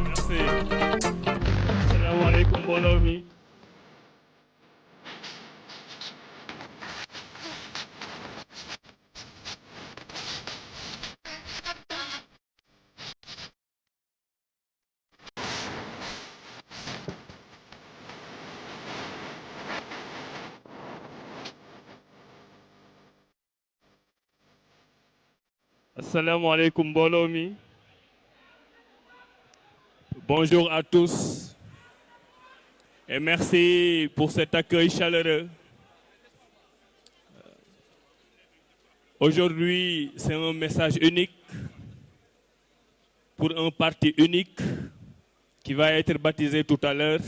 Merci. Asalaamaaleykum mbooloo mi. Asalaamaaleykum mbooloo mi. Bonjour à tous et merci pour cet accueil chaleureux. Aujourd'hui, c'est un message unique pour un parti unique qui va être baptisé tout à l'heure.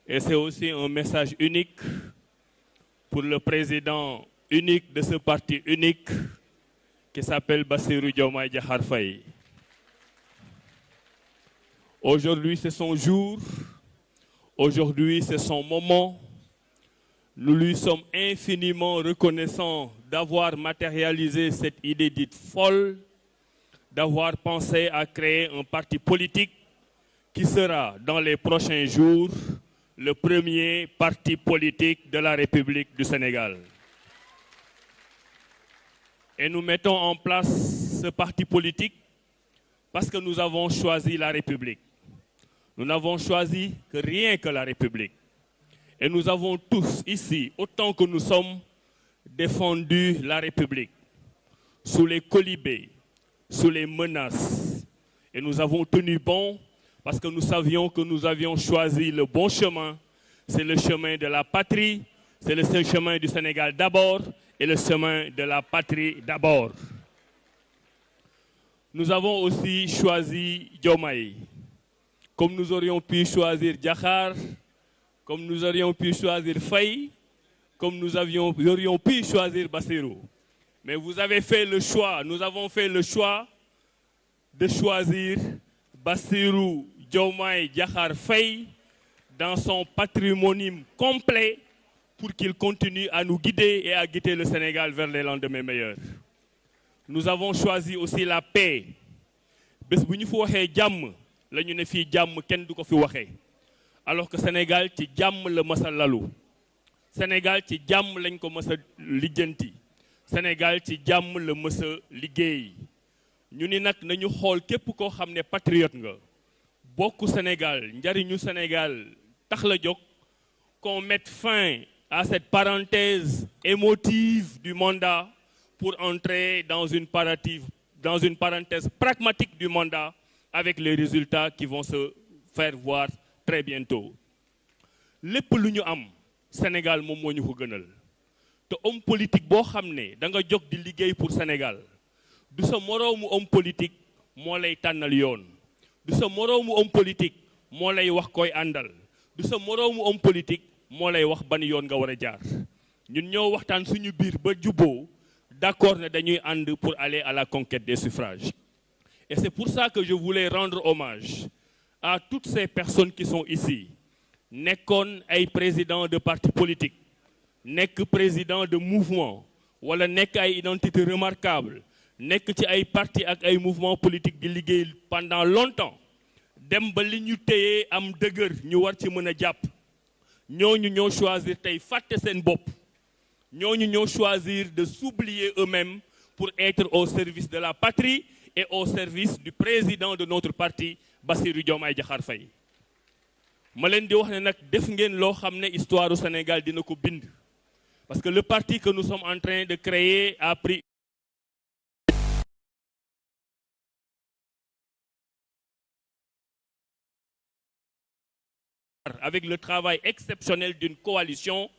Et c'est aussi un message unique pour le président unique de ce parti unique qui s'appelle Bassirou Diomaye Diakhar Faye. Aujourd'hui, c'est son jour. Aujourd'hui, c'est son moment. Nous lui sommes infiniment reconnaissants d'avoir matérialisé cette idée dite folle, d'avoir pensé à créer un parti politique qui sera, dans les prochains jours, le premier parti politique de la République du Sénégal. Et nous mettons en place ce parti politique parce que nous avons choisi la République. Nous n'avons choisi que rien que la République. Et nous avons tous ici, autant que nous sommes, défendu la République sous les colibés, sous les menaces. Et nous avons tenu bon parce que nous savions que nous avions choisi le bon chemin. C'est le chemin de la patrie, c'est le chemin du Sénégal d'abord et le chemin de la patrie d'abord. Nous avons aussi choisi Diomaye. Comme nous aurions pu choisir Diakhar, comme nous aurions pu choisir Faye, comme nous aurions pu choisir Bassirou. Mais vous avez fait le choix, nous avons fait le choix de choisir Bassirou Diomaye Diakhar Faye dans son patrimoine complet pour qu'il continue à nous guider et à guider le Sénégal vers les lendemains meilleurs. Nous avons choisi aussi la paix. Bés bu ñu fi waxee jàmm la ñu ne fii jàmm kenn du ko fi waxee alors que Sénégal ci jàmm la mës a lalu Sénégal ci jàmm lañ ko mës a lijjanti Sénégal ci jàmm la mës a liggéey ñu ni nag nañu xool képp koo xam ne patriote nga bokku Sénégal njariñu Sénégal tax la jóg qu'on mette fin à cette parenthèse émotive du mandat pour entrer dans une parenthèse pragmatique du mandat avec les résultats qui vont se faire voir très bientôt. lépp lu ñu am Sénégal moom moo ñu ko gënal te homme politique boo xam ne da nga jóg di liggéey pour Sénégal du sa moroomu homme politique moo lay tànnal yoon du sa moroomu homme politique moo lay wax koy àndal du sa moroomu homme politique moo lay wax ban yoon nga war a jaar ñun ñoo waxtaan suñu biir ba jubboo d'accord ne dañuy ànd pour aller à la conquête des suffrages. Et c'est pour ça que je voulais rendre hommage à toutes ces personnes qui sont ici. Nekkoon ay président de parti politique, nekk président de mouvement, wala nekk ay identité remarquable, nekk ci ay parti ak ay mouvement politique di liggéey pendant longtemps. Dem ba li ñu téyee am dëgër ñu war ci mën a jàpp. Ñooñu ñoo choisir tey fàtte seen bopp. Ñooñu ñoo choisir de s'oublier eux-mêmes pour être au service de la patrie et au service du président de notre parti, Bassirou Diomaye Diakhar Faye. ma leen di wax ne nag def ngeen loo xam ne histoire du Sénégal dina ko bind. Parce que le parti que nous sommes en train de créer a pris avec le travail exceptionnel d'une coalition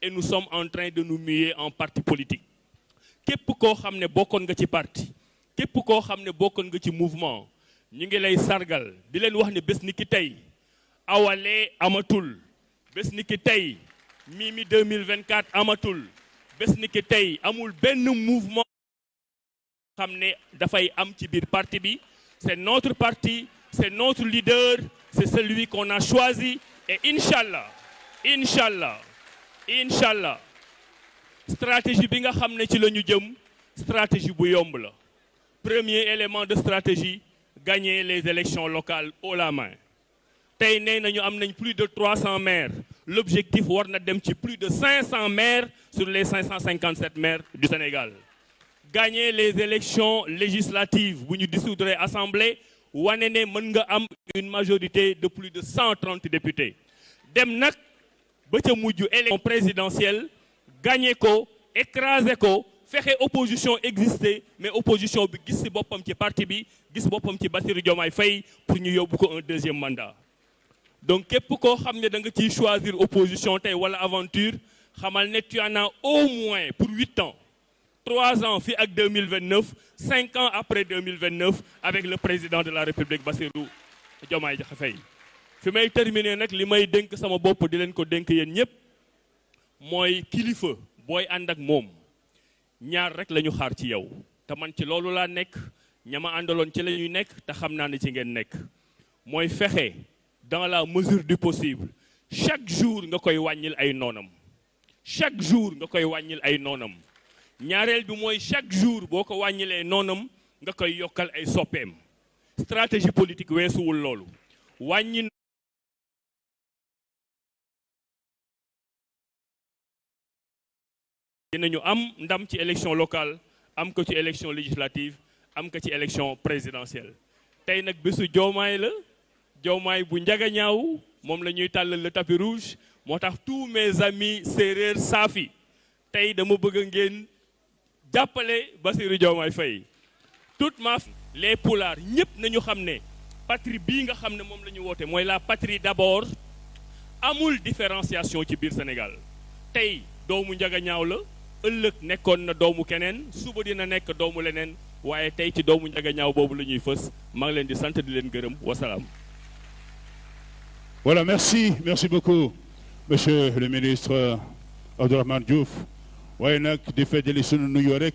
et nous sommes en train de nous muer en parti politique. Képp koo xam ne bokkoon nga ci parti képp koo xam ne bokkoon nga ci mouvement ñu ngi lay sargal di leen wax ne bés ni ki tey Awalé amatul bés ni ki tey Mimi 2024 amatul bés ni ki tey amul benn mouvement xam ne dafay am ci biir parti bi. C'est notre parti, c'est notre leader, c'est celui qu'on a choisi et Inch'Allah stratégie bi nga xam ne ci la ñu jëm stratégie bu yomb la. Premier élément de stratégie, gagner les élections locales haut la main. tey nee nañu am nañ plus de 300 maires l'objectif war na dem ci plus de 500 maires sur les 557 maires du Sénégal. Gagner les élections législatives bu ñu dissoudre assemblée wane ne mën nga am une majorité de plus de 130 députés. dem nag ba ca mujj élection présidentielle gagner ko écraser ko fexe opposition exister mais opposition bi gis ci boppam ci parti bi gis boppam ci Bassirou Diomaye Faye pour ñu yóbbu ko un deuxième mandat. Donc képp koo xam ne da nga ciy choisir opposition tey wala aventure xamal ne tu en as au moins pour 8 ans 3 ans fii ak 2029 5 ans après 2029 avec le président de la République Bassirou Diomaye Diakhar Faye. fi may terminer nag li may dénk sama bopp di leen ko dénk yéen ñëpp mooy kilifa booy ànd ak moom ñaar rek la ñu xaar ci yow te man ci loolu laa nekk ñama àndaloon ci la ñuy nekk te xam naa ne ci ngeen nekk mooy fexe. Dans la mesure du possible chaque jour nga koy wàññil ay noonam chaque jour nga koy wàññil ay noonam ñaareel bi mooy chaque jour boo ko wàññilee noonam nga koy yokkal ay soppeem stratégie politique weesuwul loolu wàññi dinañu am ndam ci élection locale am ko ci élection législative am ko ci élection présidentielle tey nag bésu Diomaye la Diomaye bu njaga ñaaw moom la ñuy tàllal le tapis rouge moo tax tous mes amis séeréer saafi tey dama bëgg ngeen jàppale Bassirou Diomaye Faye toute ma les pulaar ñëpp nañu xam ne patrie bii nga xam ne moom la ñu woote mooy la patrie d'abord amul différenciation ci biir Sénégal tey doomu njaga ñaaw la ëllëg nekkoon na doomu keneen suba dina nekk doomu leneen waaye tey ci doomu njaga ñaaw boobu la ñuy fës maa ngi leen di sant di leen gërëm wasalaam. Voilà, merci beaucoup, monsieur le ministre Abdourahmane Diouf. waaye nag di feddali sunu nuyoo rek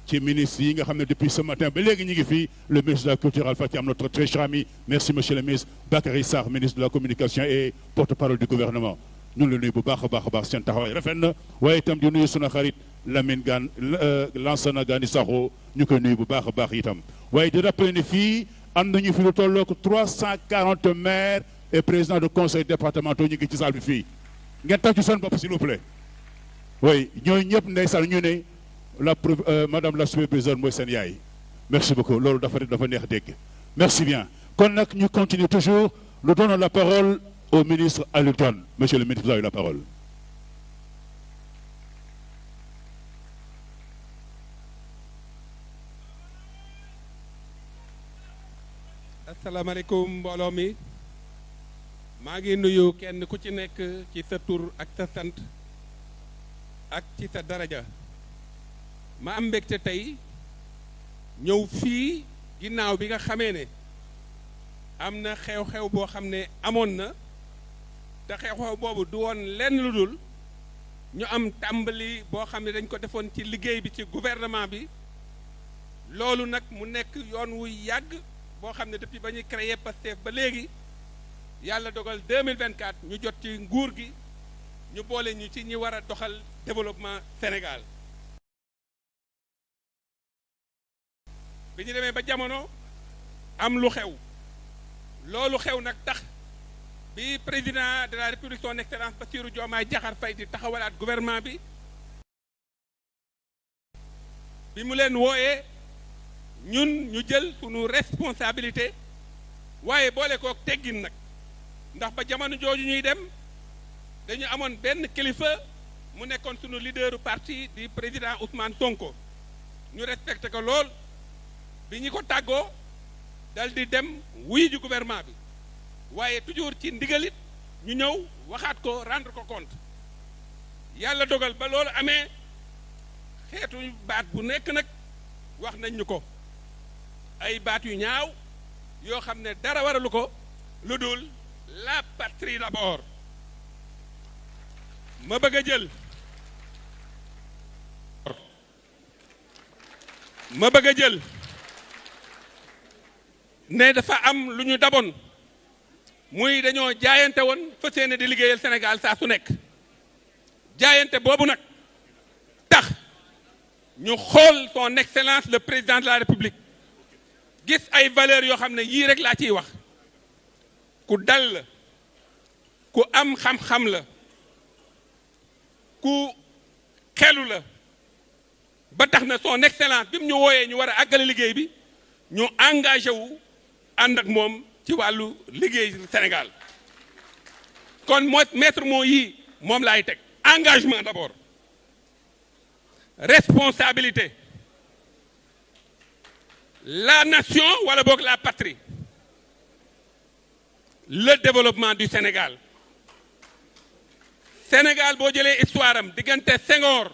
ci ministre yi nga xam ne depuis ce matin ba léegi ñu ngi fii le ministre de la culture Alpha Thiam notre très cher ami merci monsieur le ministre Bakary Sarr ministre de la communication et porte-parole du gouvernement ñu ngi la nuyu bu baax a baax seen taxawaay rafet na waaye itam di nuyu sunu xarit Lamine Gane Lansana Gani Sakho ñu koy nuyu bu baax a baax itam waaye di rappeler ne fii am nañu fi lu tollook 340 maires et président de conseil départementaux ñu ngi ci salle bi fii ngeen tàccu seen bopp s'il vous plaît oui ñooñu ñëpp ndeysaan ñu ne madame la superviseure mooy seen yaay merci beaucoup loolu dafa neex dégg merci bien kon nag ñu continue toujours nous donnons la parole au ministre Aliou Dione monsieur le ministre vous avez la parole. asalaamaaleykum mbooloo mi maa ngi nuyu kenn ku ci nekk ci sa tur ak sa sant ak ci sa daraja ma am mbégte tey ñëw fii ginnaaw bi nga xamee ne am na xew-xew boo xam ne amoon na te xew-xew boobu du woon lenn lu dul ñu am tàmbali boo xam ne dañ ko defoon ci liggéey bi ci gouvernement bi loolu nag mu nekk yoon wu yàgg boo xam ne depuis ba ñuy créer Pastef ba léegi yàlla dogal 2024 ñu jot ci nguur gi ñu boole ñu ci ñi war a doxal développement Sénégal bi ñu demee ba jamono am lu xew loolu xew nag tax bi président de la République son excellence Bassirou Diomaye Diakhar Faye di taxawalaat gouvernement bi mu leen wooyee ñun ñu jël sunu responsabilité waaye boole kook teggin nag ndax ba jamono jooju ñuy dem dañu amoon benn kilifa mu nekkoon sunu leaderu parti di président Ousmane Sonko ñu respecté ko lool bi ñu ko tàggoo dal di dem wuy ji gouvernement bi waaye toujours ci ndigalit ñu ñëw waxaat ko rendre ko compte yàlla dogal ba loolu amee xeetu baat bu nekk nag wax nañ ñu ko ay baat yu ñaaw yoo xam ne dara waralu ko lu dul la patrie d'abord ma bëgg a jël ne dafa am lu ñu daboon muy dañoo jaayante woon fas yéene di liggéeyal Sénégal saa su nekk jaayante boobu nag tax ñu xool son excellence le président de la république gis ay valeurs yoo xam ne yii rek laa ciy wax ku dal la ku am xam-xam la ku xelu la ba tax na son excellence bi mu ñu wooyee ñu war a àggale liggéey bi ñu engagé wu ànd ak moom ci wàllu liggéey Sénégal kon maître moo yii moom laay teg engagement d'abord responsabilité la nation wala boog la patrie le développement du Sénégal Sénégal boo jëlee histoire am diggante Senghor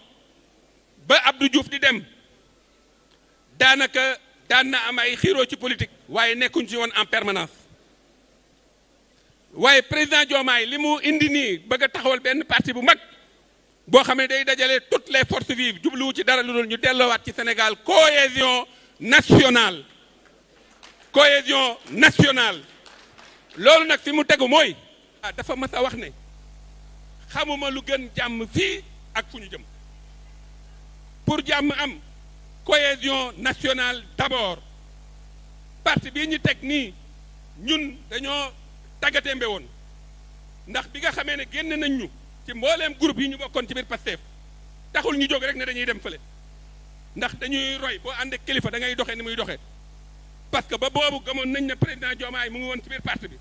ba Abdou Diouf di dem daanaka daan na am ay xiiroo ci politique waaye nekkuñ ci woon en permanence waaye président Diomaye li mu indi nii bëgg a taxawal benn parti bu mag boo xam ne day dajale toutes les forces vives jubluwu ci dara lu dul ñu delloowaat ci Sénégal cohésion nationale loolu nag fi mu tegu mooy dafa mas a wax ne xamuma lu gën jàmm fii ak fu ñu jëm pour jàmm am cohésion nationale d'abord parti bii ñu teg nii ñun dañoo tàggatémbe woon ndax bi nga xamee ne génn nañ ñu ci mbooleem groupe yi ñu bokkoon ci biir Pastef taxul ñu jóg rek ne dañuy dem fële ndax dañuy roy boo ànd ak kilifa da ngay doxee ni muy doxee parce que ba boobu gëmoon nañ ne président Diomaye mu ngi woon ci biir parti bi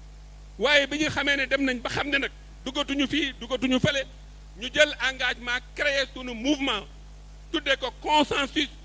waaye bi ñu xamee ne dem nañ ba xam ne nag duggatuñu fii duggatuñu fële ñu jël engagement créer sunu mouvement tuddee ko consensus